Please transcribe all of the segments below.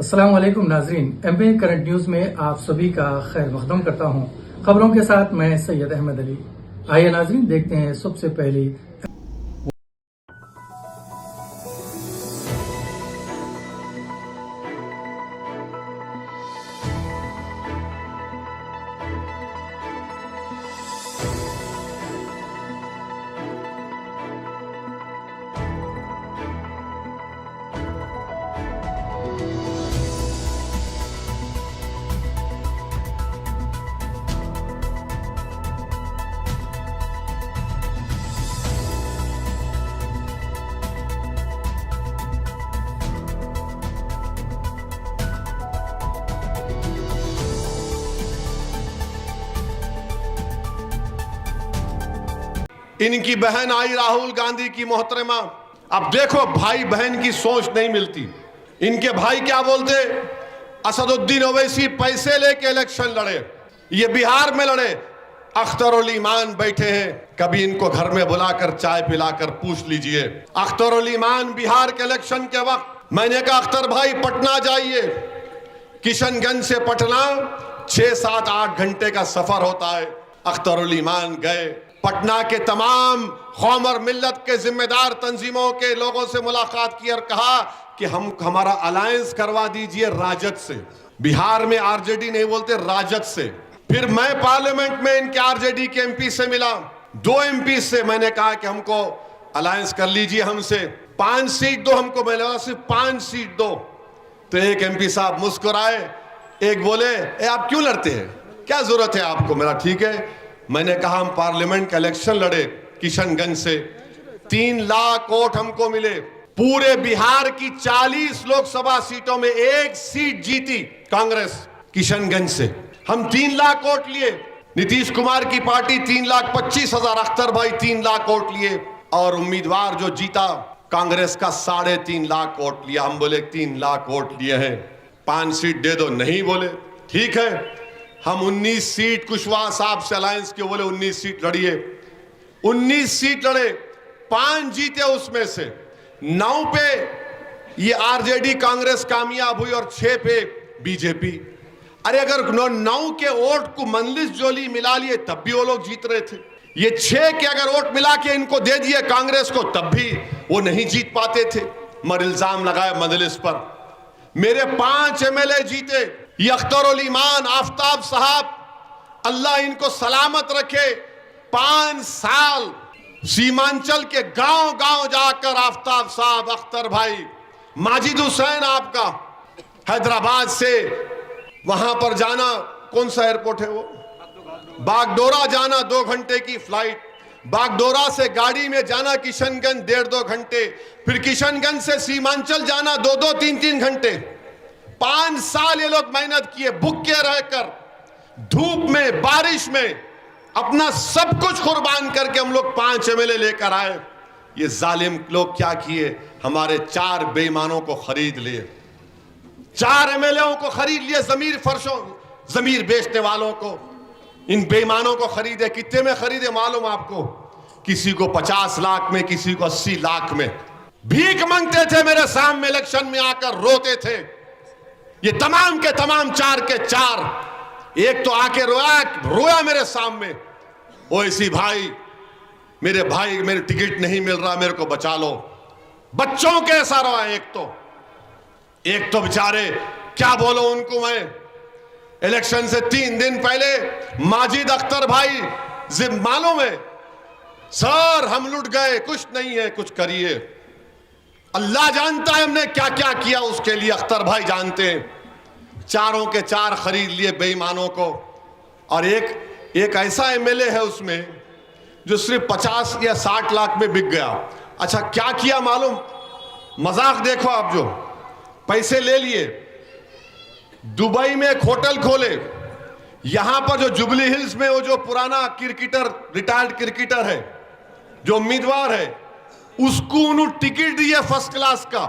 अस्सलाम वालेकुम नाजरीन, एमपी करंट न्यूज में आप सभी का खैर मकदम करता हूं। खबरों के साथ मैं सैयद अहमद अली। आइए नाजरीन, देखते हैं सबसे पहले इनकी बहन आई राहुल गांधी की मोहतरमा। अब देखो, भाई बहन की सोच नहीं मिलती। इनके भाई क्या बोलते, असदुद्दीन ओवैसी पैसे लेके इलेक्शन लड़े, ये बिहार में लड़े। अख्तर ईमान बैठे हैं, कभी इनको घर में बुलाकर चाय पिलाकर पूछ लीजिए। अख्तर ईमान बिहार के इलेक्शन के वक्त मैंने कहा, अख्तर भाई पटना जाइए। किशनगंज से पटना 6, 7, 8 घंटे का सफर होता है। अख्तर ईमान गए, पटना के तमाम कौम और मिल्लत के जिम्मेदार तंजीमों के लोगों से मुलाकात की और कहा कि हमारा अलायंस करवा दीजिए राजद से। बिहार में आरजेडी नहीं बोलते, राजद से। फिर मैं पार्लियामेंट में इनके आरजेडी के एमपी से मिला, 2 एमपी से। मैंने कहा कि हमको अलायंस कर लीजिए हमसे, 5 सीट दो हमको। मैंने सिर्फ 5 सीट दो। तो एक एमपी साहब मुस्कुराए, एक बोले, आप क्यों लड़ते हैं, क्या जरूरत है आपको मेरा? ठीक है। मैंने कहा, हम पार्लियामेंट का इलेक्शन लड़े किशनगंज से, 3 लाख वोट हमको मिले। पूरे बिहार की 40 लोकसभा सीटों में 1 सीट जीती कांग्रेस किशनगंज से। हम 3 लाख वोट लिए। नीतीश कुमार की पार्टी 3,25,000, अख्तर भाई 3 लाख वोट लिए। और उम्मीदवार जो जीता कांग्रेस का 3.5 लाख वोट लिया। हम बोले 3 लाख वोट लिए हैं, 5 सीट दे दो। नहीं बोले, ठीक है हम 19 सीट कुशवाहा साहब से अलायंस के, बोले 19 सीट लड़िए। 19 सीट लड़े, 5 जीते, उसमें से 9 पे ये आरजेडी कांग्रेस कामयाब हुई और 6 पे बीजेपी। अरे अगर 9 के वोट को मंलिस जोली मिला लिए तब भी वो लोग जीत रहे थे। ये 6 के अगर वोट मिला के इनको दे दिए कांग्रेस को तब भी वो नहीं जीत पाते थे। मगर इल्जाम लगाया मंदलिस पर। मेरे 5 एमएलए जीते। ये अख्तर ईमान आफ्ताब साहब, अल्लाह इनको सलामत रखे, 5 साल सीमांचल के गांव गांव जाकर आफ्ताब साहब, अख्तर भाई, माजिद हुसैन आपका हैदराबाद से वहां पर जाना, कौन सा एयरपोर्ट है वो, बागडोरा जाना 2 घंटे की फ्लाइट, बागडोरा से गाड़ी में जाना किशनगंज 1.5-2 घंटे, फिर किशनगंज से सीमांचल जाना 2-2, 3-3 घंटे। 5 साल ये लोग मेहनत किए, भूखे रहकर, धूप में, बारिश में, अपना सब कुछ कुर्बान करके हम लोग 5 एमएलए लेकर आए। ये जालिम लोग क्या किए, हमारे 4 बेईमानों को खरीद लिए, 4 एमएलए को खरीद लिए, जमीर बेचने वालों को, इन बेईमानों को खरीदे। कितने में खरीदे मालूम आपको? किसी को 50 लाख में, किसी को 80 लाख में। भीख मांगते थे मेरे सामने, इलेक्शन में आकर रोते थे। ये तमाम के तमाम 4 के 4। एक तो आके रोया मेरे सामने, ओवैसी भाई, मेरे टिकट नहीं मिल रहा, मेरे को बचा लो। बच्चों के ऐसा रोया। एक तो बेचारे, क्या बोलो उनको मैं। इलेक्शन से 3 दिन पहले माजिद अख्तर भाई, मालूम है सर, हम लुट गए, कुछ नहीं है, कुछ करिए। अल्लाह जानता है हमने क्या क्या किया उसके लिए, अख्तर भाई जानते हैं। 4 के 4 खरीद लिए बेईमानों को। और एक ऐसा एमएलए है उसमें जो सिर्फ 50 या 60 लाख में बिक गया। अच्छा क्या किया मालूम? मजाक देखो आप, जो पैसे ले लिए, दुबई में एक होटल खोले। यहां पर जो जुबली हिल्स में वो जो पुराना क्रिकेटर, रिटायर्ड क्रिकेटर है, जो उम्मीदवार है, उसको उन्होंने टिकट दिया फर्स्ट क्लास का,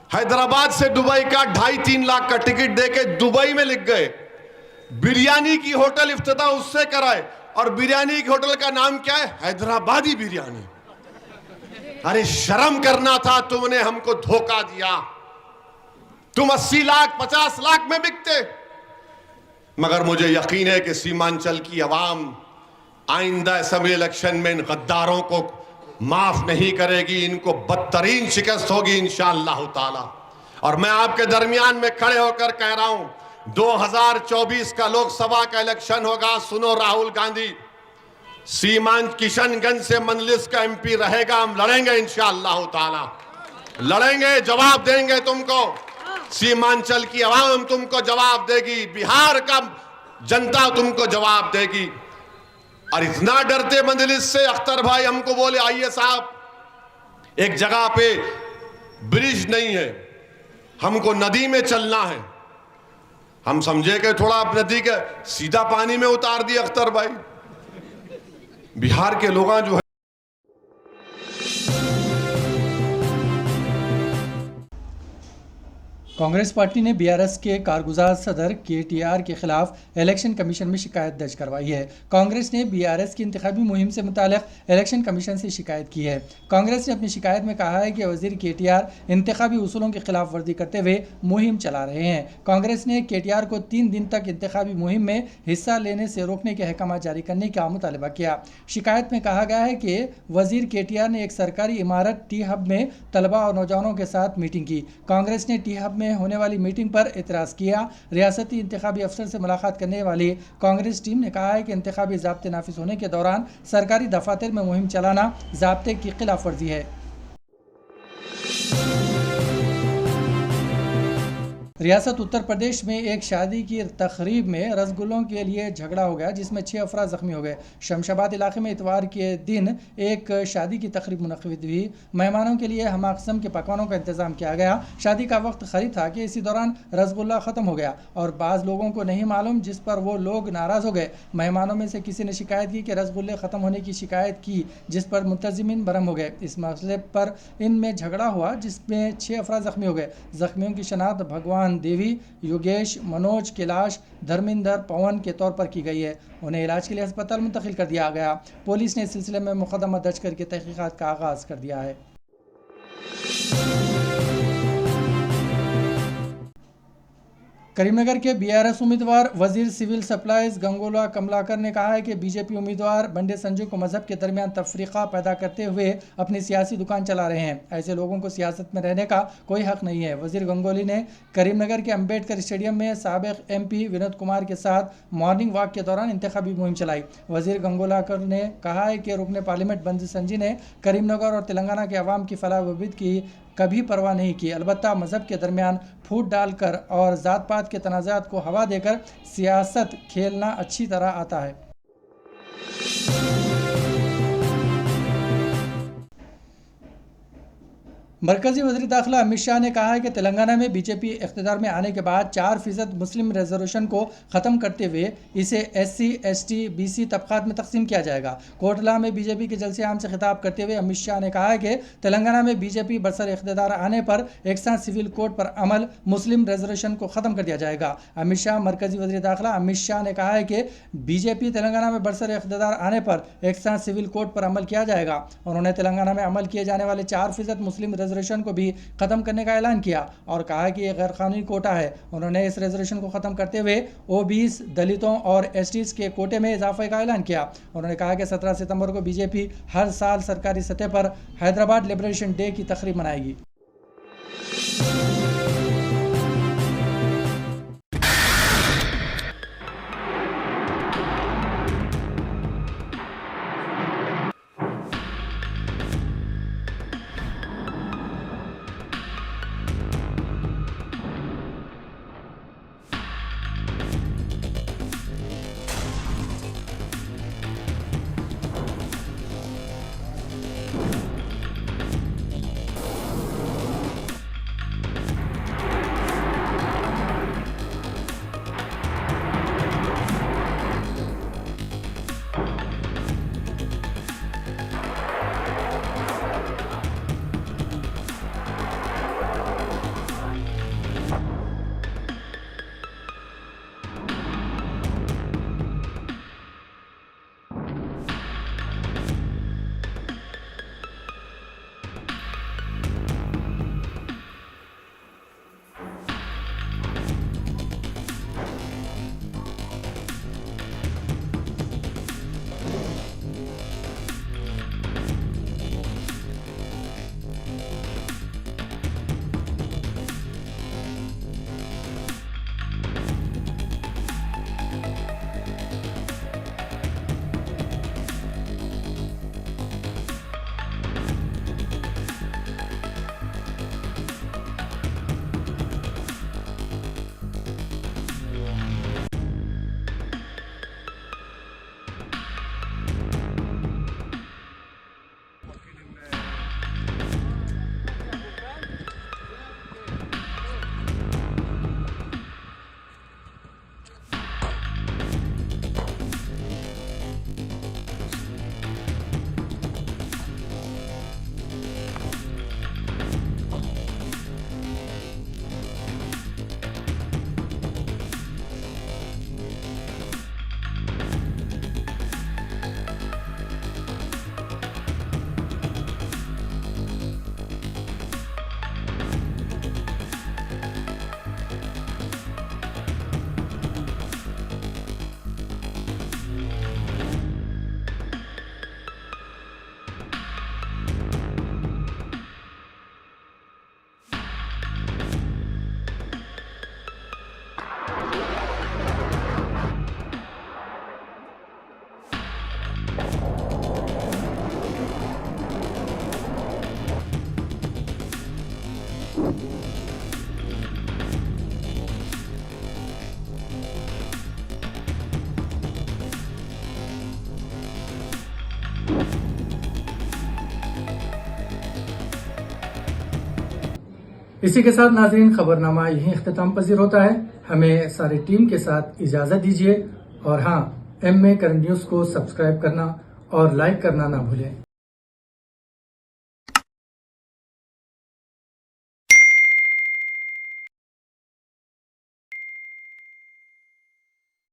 हैदराबाद से दुबई का 2.5-3 लाख का टिकट देके दुबई में लिख गए। बिरयानी की होटल इफ्तिताह उससे कराए, और बिरयानी की होटल का नाम क्या है? हैदराबादी बिरयानी। अरे शर्म करना था, तुमने हमको धोखा दिया। तुम 80 लाख 50 लाख में बिकते। मगर मुझे यकीन है कि सीमांचल की आवाम आइंदा असेंबली इलेक्शन में इन गद्दारों को माफ नहीं करेगी, इनको बदतरीन शिकस्त होगी इंशाअल्लाह ताला। और मैं आपके दरमियान में खड़े होकर कह रहा हूं, 2024 का लोकसभा का इलेक्शन होगा। सुनो राहुल गांधी, सीमांत किशनगंज से मंदलिस का एमपी रहेगा, हम लड़ेंगे इंशाअल्लाह ताला, लड़ेंगे, जवाब देंगे तुमको। सीमांचल की आवाम तुमको जवाब देगी, बिहार का जनता तुमको जवाब देगी। और इतना डरते मंदलिस से, अख्तर भाई हमको बोले आइए साहब, एक जगह पे ब्रिज नहीं है, हमको नदी में चलना है। हम समझे कि थोड़ा नदी के सीधा पानी में उतार दिया अख्तर भाई। बिहार के लोग जो है कांग्रेस पार्टी ने बीआरएस के कारगुजार सदर केटीआर के खिलाफ इलेक्शन कमीशन में शिकायत दर्ज करवाई है। कांग्रेस ने बीआरएस की इंतखाबी मुहिम से मुताल्लिक इलेक्शन कमीशन से शिकायत की है। कांग्रेस ने अपनी शिकायत में कहा है कि वजीर केटीआर इंतखाबी उसूलों की खिलाफ वर्जी करते हुए मुहिम चला रहे हैं। कांग्रेस ने केटीआर को 3 दिन तक इंतखाबी मुहिम में हिस्सा लेने से रोकने के अहकाम जारी करने का मुतालबा किया। शिकायत में कहा गया है कि वजीर केटीआर ने एक सरकारी इमारत टी हब में तलबा और नौजवानों के साथ मीटिंग की। कांग्रेस ने टी हब में होने वाली मीटिंग पर एतराज किया। रियासती इंतखाबी अफसर से मुलाकात करने वाली कांग्रेस टीम ने कहा है कि इंतखाबी ज़ाब्ते नाफिज होने के दौरान सरकारी दफातर में मुहिम चलाना ज़ाब्ते की खिलाफ वर्जी है। रियासत उत्तर प्रदेश में एक शादी की तकरीब में रसगुल्लों के लिए झगड़ा हो गया, जिसमें 6 अफराद जख्मी हो गए। शमशाबाद इलाके में इतवार के दिन एक शादी की तकरीब मुनक़्क़िद हुई। मेहमानों के लिए हमा क़स्म के पकवानों का इंतज़ाम किया गया। शादी का वक्त करीब था कि इसी दौरान रसगुल्ला ख़त्म हो गया और बाज़ लोगों को नहीं मालूम, जिस पर वो लोग नाराज़ हो गए। मेहमानों में से किसी ने शिकायत की कि रसगुल्ले ख़त्म होने की शिकायत की, जिस पर मुंतज़िमीन बरहम हो गए। इस मसले पर इनमें झगड़ा हुआ, जिसमें 6 अफराद जख्मी हो गए। जख्मियों की शनाख्त भगवान देवी, योगेश, मनोज, कैलाश, धर्मिंदर, पवन के तौर पर की गई है। उन्हें इलाज के लिए अस्पताल मुंतकिल कर दिया गया। पुलिस ने इस सिलसिले में मुकदमा दर्ज करके तहकीकात का आगाज़ कर दिया है। करीमनगर के बीआरएस उम्मीदवार वजीर सिविल सप्लाईज गंगोला कमलाकर ने कहा है कि बीजेपी उम्मीदवार बंडे संजू को मजहब के दरमियान तफरीका पैदा करते हुए अपनी सियासी दुकान चला रहे हैं। ऐसे लोगों को सियासत में रहने का कोई हक नहीं है। वजीर गंगोली ने करीमनगर के अम्बेडकर स्टेडियम में साबिक एमपी विनोद कुमार के साथ मॉर्निंग वॉक के दौरान इंतखाबी मुहिम चलाई। वजीर गंगोलाकर ने कहा है कि रुकने पार्लियामेंट बंडे संजू ने करीमनगर और तेलंगाना के अवाम की फलाह व बिद की कभी परवाह नहीं की। अलबत्ता मज़हब के दरमियान फूट डालकर और ज़ात पात के तनाज़ात को हवा देकर सियासत खेलना अच्छी तरह आता है। मरकजी वज़ीर दाखिला अमित शाह ने कहा है कि तेलंगाना में बीजेपी इख्तिदार में आने के बाद 4% मुस्लिम रिजर्वेशन को ख़त्म करते हुए इसे SC, ST, BC तबक़ात में तकसीम किया जाएगा। कोटला में बीजेपी के जलसे आम से खिताब करते हुए अमित शाह ने कहा है कि तेलंगाना में बीजेपी बरसर इख्तिदार आने पर एकसाथ सिविल कोड पर अमल, मुस्लिम रिजर्वेशन को ख़त्म कर दिया जाएगा। अमित शाह मरकजी वज़ीर दाखिला अमित शाह ने कहा है कि बीजेपी तेलंगाना में बरसर इख्तिदार आने पर एकसाथ सिविल कोड पर अमल किया जाएगा। उन्होंने तेलंगाना में अमल किए जाने वाले 4% मुस्लिम रिजर्वेशन को भी खत्म करने का ऐलान किया और कहा कि यह गैर कानूनी कोटा है। उन्होंने इस रिजर्वेशन को खत्म करते हुए OBC, दलितों और STs के कोटे में इजाफे का ऐलान किया। उन्होंने कहा कि 17 सितंबर को बीजेपी हर साल सरकारी सतह पर हैदराबाद लिबरेशन डे की तकरीब मनाएगी। इसी के साथ नाज़रीन खबरनामा यहीं इख्तिताम पजीर होता है। हमें सारी टीम के साथ इजाज़त दीजिए और हाँ, एमए करंट न्यूज़ को सब्सक्राइब करना और लाइक करना ना भूलें।